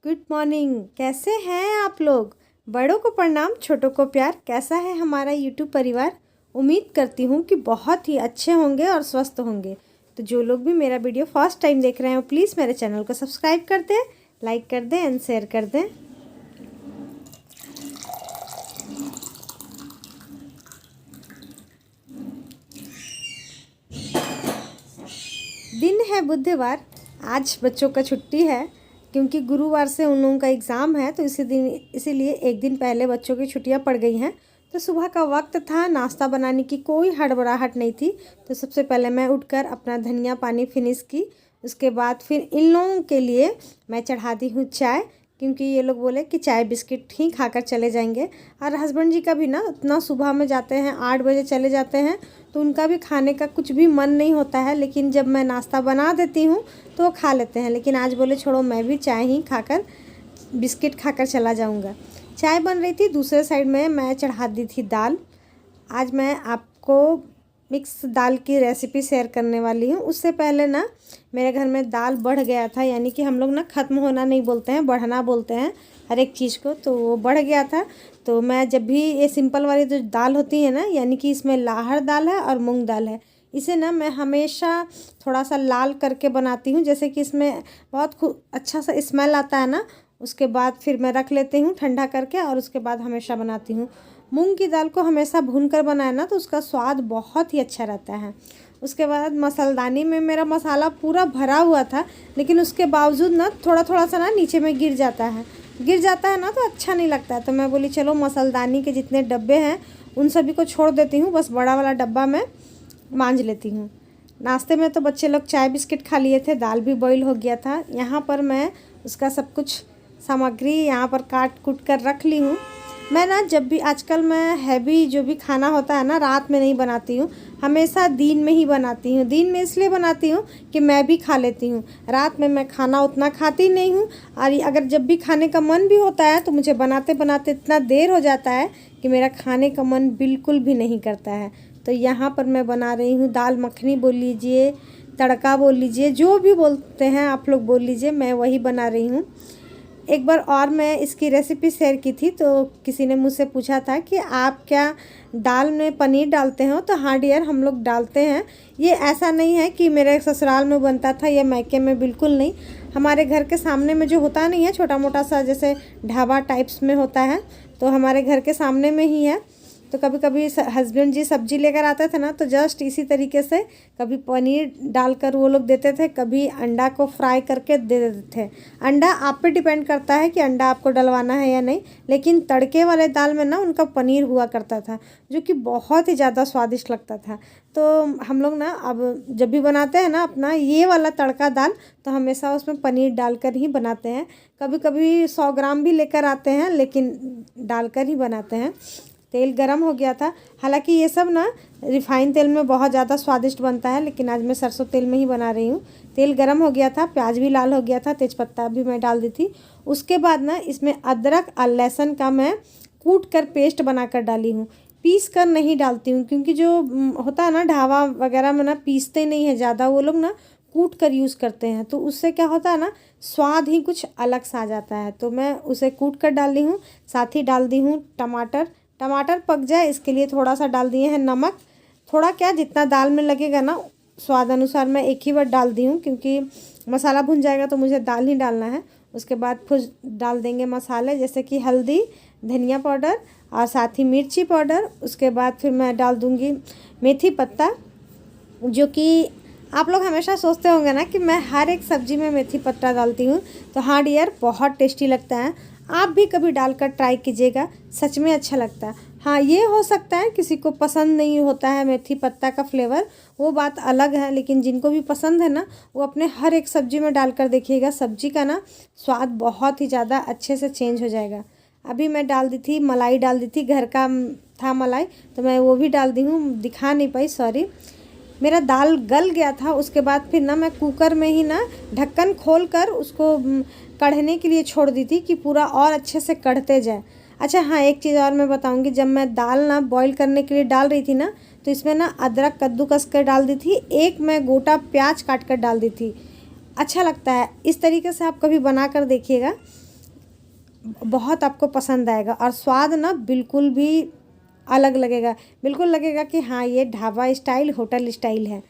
Good morning. कैसे हैं आप लोग? बड़ों को प्रणाम, छोटों को प्यार। कैसा है हमारा यूट्यूब परिवार? उम्मीद करती हूँ कि बहुत ही अच्छे होंगे और स्वस्थ होंगे। तो जो लोग भी मेरा वीडियो फर्स्ट टाइम देख रहे हैं प्लीज़ मेरे चैनल को सब्सक्राइब कर दें, लाइक कर दें एंड शेयर कर दें। दिन है बुधवार। आज बच्चों का छुट्टी है क्योंकि गुरुवार से उन लोगों का एग्ज़ाम है, तो इसीलिए एक दिन पहले बच्चों की छुट्टियां पड़ गई हैं। तो सुबह का वक्त था, नाश्ता बनाने की कोई हड़बड़ाहट नहीं थी। तो सबसे पहले मैं उठकर अपना धनिया पानी फिनिश की। उसके बाद फिर इन लोगों के लिए मैं चढ़ा दी हूँ चाय, क्योंकि ये लोग बोले कि चाय बिस्किट ही खाकर चले जाएंगे। और हस्बैंड जी का भी ना उतना सुबह में जाते हैं, 8 बजे चले जाते हैं, तो उनका भी खाने का कुछ भी मन नहीं होता है। लेकिन जब मैं नाश्ता बना देती हूँ तो वो खा लेते हैं। लेकिन आज बोले छोड़ो, मैं भी चाय ही खाकर बिस्किट खाकर चला जाऊँगा। चाय बन रही थी, दूसरे साइड में मैं चढ़ा दी थी दाल। आज मैं आपको मिक्स दाल की रेसिपी शेयर करने वाली हूँ। उससे पहले ना मेरे घर में दाल बढ़ गया था, यानी कि हम लोग ना ख़त्म होना नहीं बोलते हैं, बढ़ना बोलते हैं हर एक चीज़ को। तो वो बढ़ गया था। तो मैं जब भी ये सिंपल वाली जो दाल होती है ना, यानी कि इसमें लाहड़ दाल है और मूंग दाल है, इसे ना मैं हमेशा थोड़ा सा लाल करके बनाती हूँ, जैसे कि इसमें बहुत अच्छा सा स्मेल आता है ना। उसके बाद फिर मैं रख लेती हूँ ठंडा करके, और उसके बाद हमेशा बनाती हूँ। मूंग की दाल को हमेशा भूनकर बनाए ना तो उसका स्वाद बहुत ही अच्छा रहता है। उसके बाद मसालदानी में मेरा मसाला पूरा भरा हुआ था, लेकिन उसके बावजूद ना थोड़ा थोड़ा सा ना नीचे में गिर जाता है ना, तो अच्छा नहीं लगता है। तो मैं बोली चलो मसालदानी के जितने डब्बे हैं उन सभी को छोड़ देती हूँ, बस बड़ा वाला डब्बा मैं मांज लेती हूँ। नाश्ते में तो बच्चे लोग चाय बिस्किट खा लिए थे, दाल भी बॉईल हो गया था। यहाँ पर मैं उसका सब कुछ सामग्री यहाँ पर काट कूट कर रख ली हूँ। मैं ना जब भी आजकल मैं हैवी जो भी खाना होता है ना, रात में नहीं बनाती हूँ, हमेशा दिन में ही बनाती हूँ। दिन में इसलिए बनाती हूँ कि मैं भी खा लेती हूँ। रात में मैं खाना उतना खाती नहीं हूँ, और अगर जब भी खाने का मन भी होता है तो मुझे बनाते बनाते इतना देर हो जाता है कि मेरा खाने का मन बिल्कुल भी नहीं करता है। तो यहाँ पर मैं बना रही हूँ दाल मखनी बोल लीजिए, तड़का बोल लीजिए, जो भी बोलते हैं आप लोग बोल लीजिए, मैं वही बना रही हूँ। एक बार और मैं इसकी रेसिपी शेयर की थी, तो किसी ने मुझसे पूछा था कि आप क्या दाल में पनीर डालते हो? तो हाँ डियर, हम लोग डालते हैं। ये ऐसा नहीं है कि मेरे ससुराल में बनता था या मायके में, बिल्कुल नहीं। हमारे घर के सामने में जो होता नहीं है, छोटा मोटा सा जैसे ढाबा टाइप्स में होता है, तो हमारे घर के सामने में ही है। तो कभी कभी हस्बैंड जी सब्जी लेकर आते थे ना, तो जस्ट इसी तरीके से कभी पनीर डालकर वो लोग देते थे, कभी अंडा को फ्राई करके दे देते थे। अंडा आप पे डिपेंड करता है कि अंडा आपको डलवाना है या नहीं, लेकिन तड़के वाले दाल में ना उनका पनीर हुआ करता था, जो कि बहुत ही ज़्यादा स्वादिष्ट लगता था। तो हम लोग ना अब जब भी बनाते हैं ना अपना ये वाला तड़का दाल, तो हमेशा उसमें पनीर डालकर ही बनाते हैं। कभी कभी 100 ग्राम भी लेकर आते हैं, लेकिन डालकर ही बनाते हैं। तेल गरम हो गया था। हालांकि ये सब ना रिफाइन तेल में बहुत ज़्यादा स्वादिष्ट बनता है, लेकिन आज मैं सरसों तेल में ही बना रही हूँ। तेल गरम हो गया था, प्याज भी लाल हो गया था, तेज़पत्ता भी मैं डाल दी थी। उसके बाद ना इसमें अदरक और लहसुन का मैं कूट कर पेस्ट बनाकर डाली हूँ। पीस कर नहीं डालती हूँ, क्योंकि जो होता है ना ढाबा वगैरह में ना पीसते नहीं है ज़्यादा, वो लोग ना कूट कर यूज़ करते हैं, तो उससे क्या होता है ना, स्वाद ही कुछ अलग सा आ जाता है। तो मैं उसे कूट कर डाल दी हूँ। साथ ही डाल दी हूँ टमाटर पक जाए इसके लिए थोड़ा सा डाल दिए हैं नमक। थोड़ा क्या, जितना दाल में लगेगा ना स्वाद अनुसार मैं एक ही बार डाल दी हूँ, क्योंकि मसाला भुन जाएगा तो मुझे दाल ही डालना है। उसके बाद फिर डाल देंगे मसाले, जैसे कि हल्दी, धनिया पाउडर और साथ ही मिर्ची पाउडर। उसके बाद फिर मैं डाल दूँगी मेथी पत्ता, जो कि आप लोग हमेशा सोचते होंगे ना कि मैं हर एक सब्ज़ी में मेथी पत्ता डालती हूँ। तो हाँ डियर, बहुत टेस्टी लगता है। आप भी कभी डालकर ट्राई कीजिएगा, सच में अच्छा लगता है। हाँ, ये हो सकता है किसी को पसंद नहीं होता है मेथी पत्ता का फ्लेवर, वो बात अलग है, लेकिन जिनको भी पसंद है ना, वो अपने हर एक सब्ज़ी में डालकर देखिएगा, सब्ज़ी का ना स्वाद बहुत ही ज़्यादा अच्छे से चेंज हो जाएगा। अभी मैं डाल दी थी मलाई, डाल दी थी, घर का था मलाई, तो मैं वो भी डाल दी हूँ, दिखा नहीं पाई, सॉरी। मेरा दाल गल गया था। उसके बाद फिर ना मैं कुकर में ही ना ढक्कन खोल कर उसको कढ़ने के लिए छोड़ दी थी, कि पूरा और अच्छे से कढ़ते जाए। अच्छा हाँ, एक चीज़ और मैं बताऊंगी, जब मैं दाल ना बॉईल करने के लिए डाल रही थी ना, तो इसमें ना अदरक कद्दूकस कर डाल दी थी, एक मैं गोटा प्याज काट कर डाल दी थी। अच्छा लगता है, इस तरीके से आप कभी बना कर देखिएगा। बहुत आपको पसंद आएगा और स्वाद ना बिल्कुल भी अलग लगेगा, बिल्कुल लगेगा कि हाँ ये ढाबा स्टाइल, होटल स्टाइल है।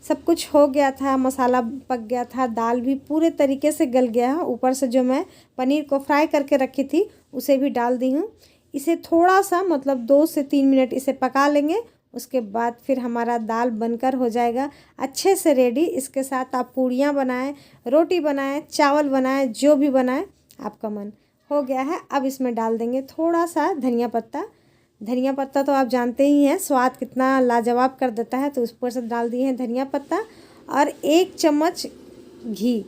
सब कुछ हो गया था, मसाला पक गया था, दाल भी पूरे तरीके से गल गया है। ऊपर से जो मैं पनीर को फ्राई करके रखी थी उसे भी डाल दी हूँ। इसे थोड़ा सा मतलब 2 से 3 मिनट इसे पका लेंगे। उसके बाद फिर हमारा दाल बनकर हो जाएगा अच्छे से रेडी। इसके साथ आप पूड़ियाँ बनाएं, रोटी बनाएं, चावल बनाएं, जो भी बनाएं आपका मन। हो गया है। अब इसमें डाल देंगे थोड़ा सा धनिया पत्ता। धनिया पत्ता तो आप जानते ही हैं स्वाद कितना लाजवाब कर देता है, तो उस पर से डाल दिए हैं धनिया पत्ता और 1 चम्मच घी।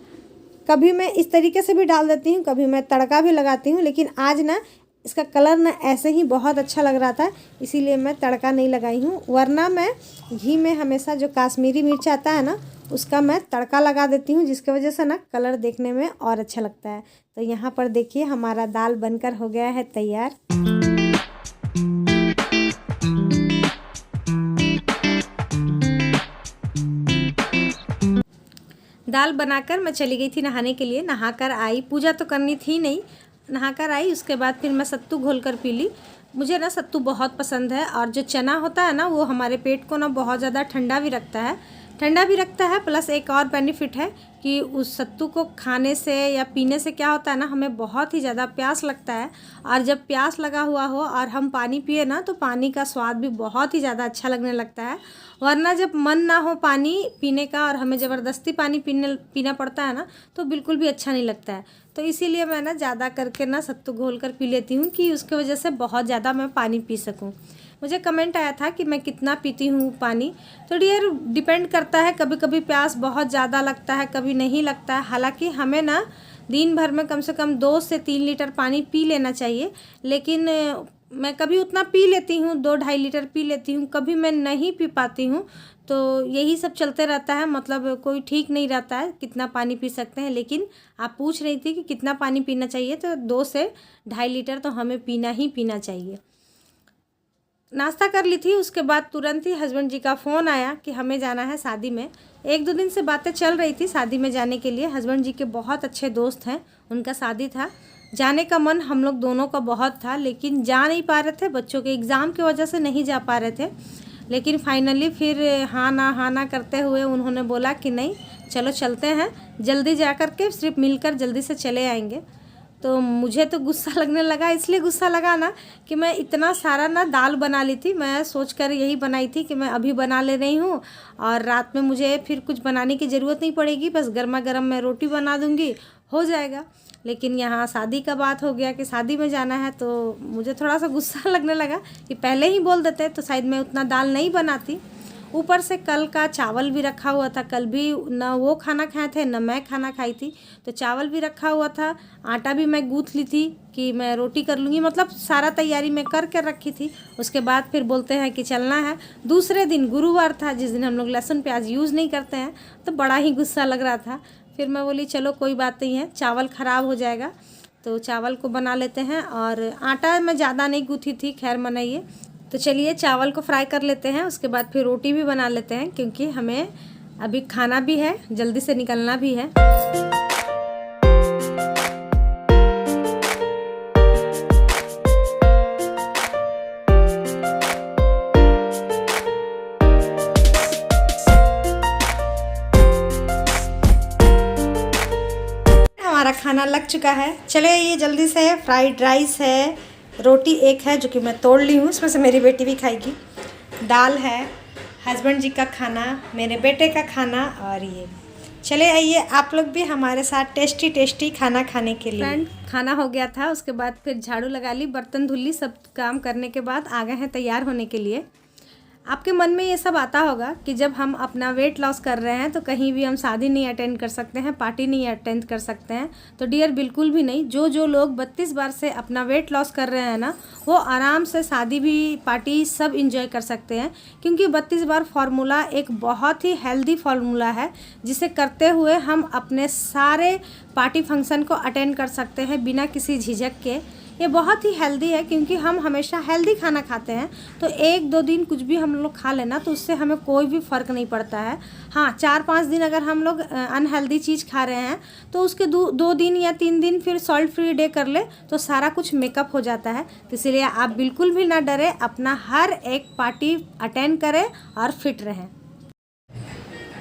कभी मैं इस तरीके से भी डाल देती हूँ, कभी मैं तड़का भी लगाती हूँ, लेकिन आज ना इसका कलर ना ऐसे ही बहुत अच्छा लग रहा था, इसीलिए मैं तड़का नहीं लगाई हूँ। वरना मैं घी में हमेशा जो काश्मीरी मिर्च आता है ना उसका मैं तड़का लगा देती हूँ, जिसकी वजह से ना कलर देखने में और अच्छा लगता है। तो यहाँ पर देखिए हमारा दाल बनकर हो गया है तैयार। दाल बनाकर मैं चली गई थी नहाने के लिए। नहाकर आई, पूजा तो करनी थी नहीं, नहाकर आई। उसके बाद फिर मैं सत्तू घोल कर पी ली। मुझे ना सत्तू बहुत पसंद है और जो चना होता है ना वो हमारे पेट को ना बहुत ज़्यादा ठंडा भी रखता है, प्लस एक और बेनिफिट है कि उस सत्तू को खाने से या पीने से क्या होता है ना, हमें बहुत ही ज़्यादा प्यास लगता है। और जब प्यास लगा हुआ हो और हम पानी पिए ना तो पानी का स्वाद भी बहुत ही ज़्यादा अच्छा लगने लगता है। वरना जब मन ना हो पानी पीने का और हमें ज़बरदस्ती पानी पीना पड़ता है ना तो बिल्कुल भी अच्छा नहीं लगता है। तो इसीलिए मैं ना ज़्यादा करके ना सत्तू घोल कर पी लेती हूँ कि उसके वजह से बहुत ज़्यादा मैं पानी पी सकूँ। मुझे कमेंट आया था कि मैं कितना पीती हूँ पानी, तो डियर डिपेंड करता है, कभी कभी प्यास बहुत ज़्यादा लगता है, कभी नहीं लगता है। हालांकि हमें ना दिन भर में कम से कम 2 से 3 लीटर पानी पी लेना चाहिए, लेकिन मैं कभी उतना पी लेती हूँ, 2-2.5 लीटर पी लेती हूँ, कभी मैं नहीं पी पाती हूँ। तो यही सब चलते रहता है, मतलब कोई ठीक नहीं रहता है कितना पानी पी सकते हैं। लेकिन आप पूछ रही थी कि कितना पानी पीना चाहिए, तो 2 से 2.5 लीटर तो हमें पीना ही पीना चाहिए। नाश्ता कर ली थी, उसके बाद तुरंत ही हस्बैंड जी का फ़ोन आया कि हमें जाना है शादी में। 1-2 दिन से बातें चल रही थी शादी में जाने के लिए। हस्बैंड जी के बहुत अच्छे दोस्त हैं, उनका शादी था। जाने का मन हम लोग दोनों का बहुत था, लेकिन जा नहीं पा रहे थे, बच्चों के एग्ज़ाम की वजह से नहीं जा पा रहे थे। लेकिन फाइनली फिर हाँ ना करते हुए उन्होंने बोला कि नहीं चलो चलते हैं, जल्दी जा कर के सिर्फ मिलकर जल्दी से चले आएंगे। तो मुझे तो गुस्सा लगने लगा, इसलिए गुस्सा लगा ना कि मैं इतना सारा ना दाल बना ली थी। मैं सोचकर यही बनाई थी कि मैं अभी बना ले रही हूँ और रात में मुझे फिर कुछ बनाने की ज़रूरत नहीं पड़ेगी, बस गर्मा गर्म मैं रोटी बना दूँगी, हो जाएगा। लेकिन यहाँ शादी का बात हो गया कि शादी में जाना है, तो मुझे थोड़ा सा गुस्सा लगने लगा कि पहले ही बोल देते तो शायद मैं उतना दाल नहीं बनाती। ऊपर से कल का चावल भी रखा हुआ था, कल भी ना वो खाना खाए थे ना मैं खाना खाई थी, तो चावल भी रखा हुआ था। आटा भी मैं गूँथ ली थी कि मैं रोटी कर लूँगी, मतलब सारा तैयारी मैं कर रखी थी। उसके बाद फिर बोलते हैं कि चलना है। दूसरे दिन गुरुवार था, जिस दिन हम लोग लहसुन प्याज यूज़ नहीं करते हैं, तो बड़ा ही गुस्सा लग रहा था। फिर मैं बोली चलो कोई बात नहीं है, चावल ख़राब हो जाएगा तो चावल को बना लेते हैं। और आटा मैं ज़्यादा नहीं गूँथी थी, खैर मनाइए। तो चलिए चावल को फ्राई कर लेते हैं, उसके बाद फिर रोटी भी बना लेते हैं, क्योंकि हमें अभी खाना भी है, जल्दी से निकलना भी है। हमारा खाना लग चुका है, चले ये जल्दी से। फ्राइड राइस है, रोटी एक है जो कि मैं तोड़ ली हूँ, इसमें से मेरी बेटी भी खाएगी। दाल है, हस्बैंड जी का खाना, मेरे बेटे का खाना, और ये चले आइए आप लोग भी हमारे साथ टेस्टी खाना खाने के लिए। फ्रेंड खाना हो गया था, उसके बाद फिर झाड़ू लगा ली, बर्तन धुल ली, सब काम करने के बाद आ गए हैं तैयार होने के लिए। आपके मन में ये सब आता होगा कि जब हम अपना वेट लॉस कर रहे हैं तो कहीं भी हम शादी नहीं अटेंड कर सकते हैं, पार्टी नहीं अटेंड कर सकते हैं। तो डियर बिल्कुल भी नहीं। जो लोग 32 बार से अपना वेट लॉस कर रहे हैं ना, वो आराम से शादी भी पार्टी सब इंजॉय कर सकते हैं, क्योंकि 32 बार फार्मूला एक बहुत ही हेल्दी फार्मूला है, जिसे करते हुए हम अपने सारे पार्टी फंक्शन को अटेंड कर सकते हैं बिना किसी झिझक के। ये बहुत ही हेल्दी है, क्योंकि हम हमेशा हेल्दी खाना खाते हैं। तो 1-2 दिन कुछ भी हम लोग खा लेना तो उससे हमें कोई भी फ़र्क नहीं पड़ता है। हाँ, 4-5 दिन अगर हम लोग अनहेल्दी चीज़ खा रहे हैं तो उसके 2 दिन या 3 दिन फिर सॉल्ट फ्री डे कर ले तो सारा कुछ मेकअप हो जाता है। तो इसलिए आप बिल्कुल भी ना डरें, अपना हर एक पार्टी अटेंड करें और फिट रहें।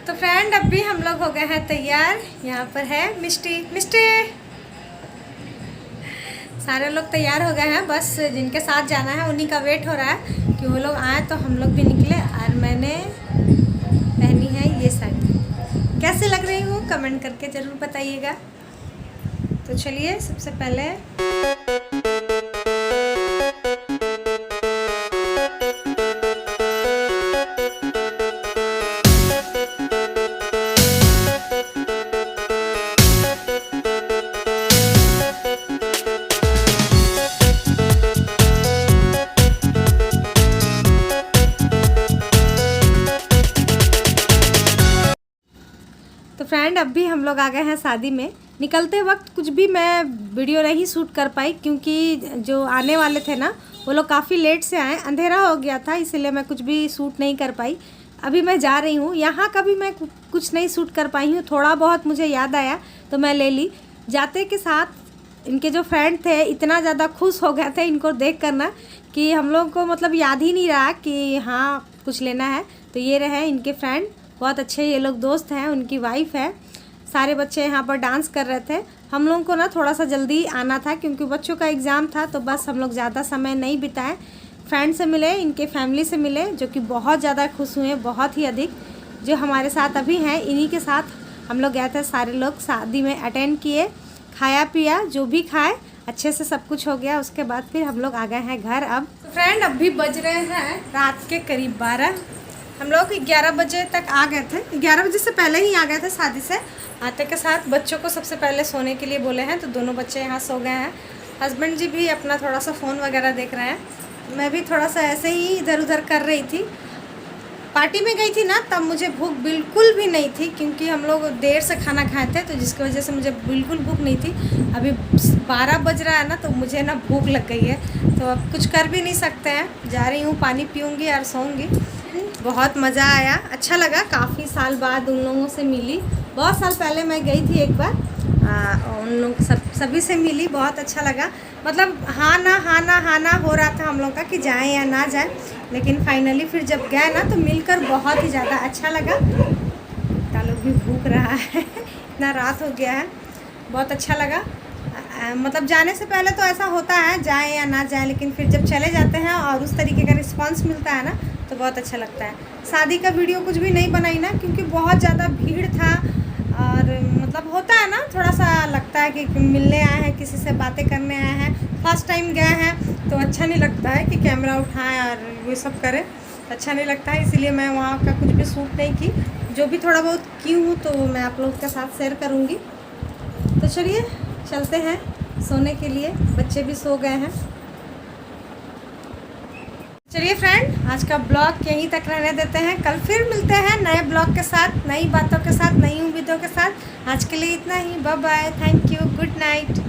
तो फ्रेंड, अभी हम लोग हो गए हैं तैयार। यहाँ पर है मिष्टी। सारे लोग तैयार हो गए हैं, बस जिनके साथ जाना है उन्हीं का वेट हो रहा है कि वो लोग आए तो हम लोग भी निकले। और मैंने पहनी है ये साड़ी। कैसे लग रही हूँ कमेंट करके ज़रूर बताइएगा। तो चलिए, सबसे पहले तो फ्रेंड, अभी हम लोग आ गए हैं शादी में। निकलते वक्त कुछ भी मैं वीडियो नहीं शूट कर पाई, क्योंकि जो आने वाले थे ना वो लोग काफ़ी लेट से आए, अंधेरा हो गया था, इसलिए मैं कुछ भी शूट नहीं कर पाई। अभी मैं जा रही हूँ, यहाँ का भी मैं कुछ नहीं शूट कर पाई हूँ। थोड़ा बहुत मुझे याद आया तो मैं ले ली। जाते के साथ इनके जो फ्रेंड थे इतना ज़्यादा खुश हो गए थे इनको देख कर ना, कि हम लोग को मतलब याद ही नहीं रहा कि हाँ कुछ लेना है। तो ये रहे इनके फ्रेंड, बहुत अच्छे ये लोग दोस्त हैं, उनकी वाइफ है। सारे बच्चे यहाँ पर डांस कर रहे थे। हम लोगों को ना थोड़ा सा जल्दी आना था क्योंकि बच्चों का एग्ज़ाम था, तो बस हम लोग ज़्यादा समय नहीं बिताए। फ्रेंड से मिले, इनके फैमिली से मिले, जो कि बहुत ज़्यादा खुश हुए, बहुत ही अधिक। जो हमारे साथ अभी हैं इन्हीं के साथ हम लोग गए थे। सारे लोग शादी में अटेंड किए, खाया पिया, जो भी खाए अच्छे से सब कुछ हो गया। उसके बाद फिर हम लोग आ गए हैं घर। अब फ्रेंड, अभी बज रहे हैं रात के करीब 12। हम लोग 11 बजे तक आ गए थे। 11 बजे से पहले ही आ गए थे शादी से। आते के साथ बच्चों को सबसे पहले सोने के लिए बोले हैं, तो दोनों बच्चे यहाँ सो गए हैं। हस्बैंड जी भी अपना थोड़ा सा फ़ोन वगैरह देख रहे हैं। मैं भी थोड़ा सा ऐसे ही इधर उधर कर रही थी। पार्टी में गई थी ना, तब मुझे भूख बिल्कुल भी नहीं थी, क्योंकि हम लोग देर से खाना खाए थे, तो जिसकी वजह से मुझे बिल्कुल भूख नहीं थी। अभी 12 बज रहा है ना, तो मुझे ना भूख लग गई है, तो अब कुछ कर भी नहीं सकते हैं। जा रही हूँ, पानी पीऊँगी और सोऊंगी। बहुत मज़ा आया, अच्छा लगा। काफ़ी साल बाद उन लोगों से मिली। बहुत साल पहले मैं गई थी एक बार, उन लोग सभी से मिली, बहुत अच्छा लगा। मतलब हाँ ना हो रहा था हम लोग का कि जाएं या ना जाएं, लेकिन फाइनली फिर जब गए ना तो मिलकर बहुत ही ज़्यादा अच्छा लगा। तालुक भी भूख रहा है इतना रात हो गया है, बहुत अच्छा लगा। मतलब जाने से पहले तो ऐसा होता है जाएं या ना जाएं, लेकिन फिर जब चले जाते हैं और उस तरीके का रिस्पांस मिलता है ना, तो बहुत अच्छा लगता है। शादी का वीडियो कुछ भी नहीं बनाई ना, क्योंकि बहुत ज़्यादा भीड़ था, और मतलब होता है ना, थोड़ा सा लगता है कि मिलने आए हैं, किसी से बातें करने आए हैं, फर्स्ट टाइम गए हैं, तो अच्छा नहीं लगता है कि कैमरा उठाएं और ये सब करें, अच्छा नहीं लगता है। इसीलिए मैं वहाँ का कुछ भी शूट नहीं की। जो भी थोड़ा बहुत की हूँ तो मैं आप लोगों के साथ शेयर करूँगी। तो चलिए चलते हैं सोने के लिए, बच्चे भी सो गए हैं। चलिए फ्रेंड, आज का ब्लॉग यहीं तक रहने देते हैं। कल फिर मिलते हैं नए ब्लॉग के साथ, नई बातों के साथ, नई उम्मीदों के साथ। आज के लिए इतना ही, bye bye, thank you, good night.